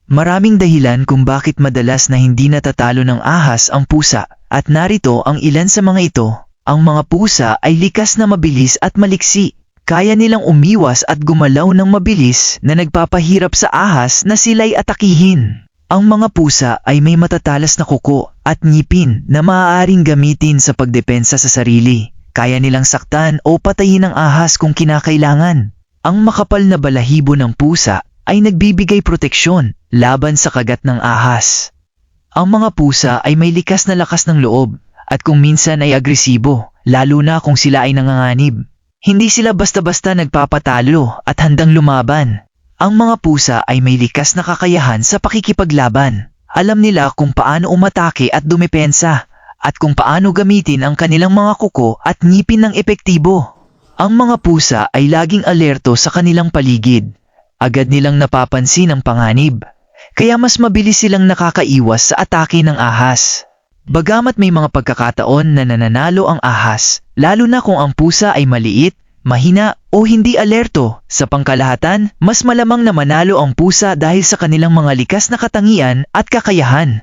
Maraming dahilan kung bakit madalas na hindi natatalo ng ahas ang pusa, at narito ang ilan sa mga ito. Ang mga pusa ay likas na mabilis at maliksi. Kaya nilang umiwas at gumalaw ng mabilis na nagpapahirap sa ahas na sila'y atakihin. Ang mga pusa ay may matatalas na kuko at ngipin na maaaring gamitin sa pagdepensa sa sarili. Kaya nilang saktan o patayin ang ahas kung kinakailangan. Ang makapal na balahibo ng pusa ay nagbibigay proteksyon laban sa kagat ng ahas. Ang mga pusa ay may likas na lakas ng loob at kung minsan ay agresibo, lalo na kung sila ay nanganganib. Hindi sila basta-basta nagpapatalo at handang lumaban. Ang mga pusa ay may likas na kakayahan sa pakikipaglaban. Alam nila kung paano umatake at dumepensa at kung paano gamitin ang kanilang mga kuko at ngipin ng epektibo. Ang mga pusa ay laging alerto sa kanilang paligid. Agad nilang napapansin ang panganib, kaya mas mabilis silang nakakaiwas sa atake ng ahas. Bagamat may mga pagkakataon na nananalo ang ahas, lalo na kung ang pusa ay maliit, mahina o hindi alerto, sa pangkalahatan, mas malamang na manalo ang pusa dahil sa kanilang mga likas na katangian at kakayahan.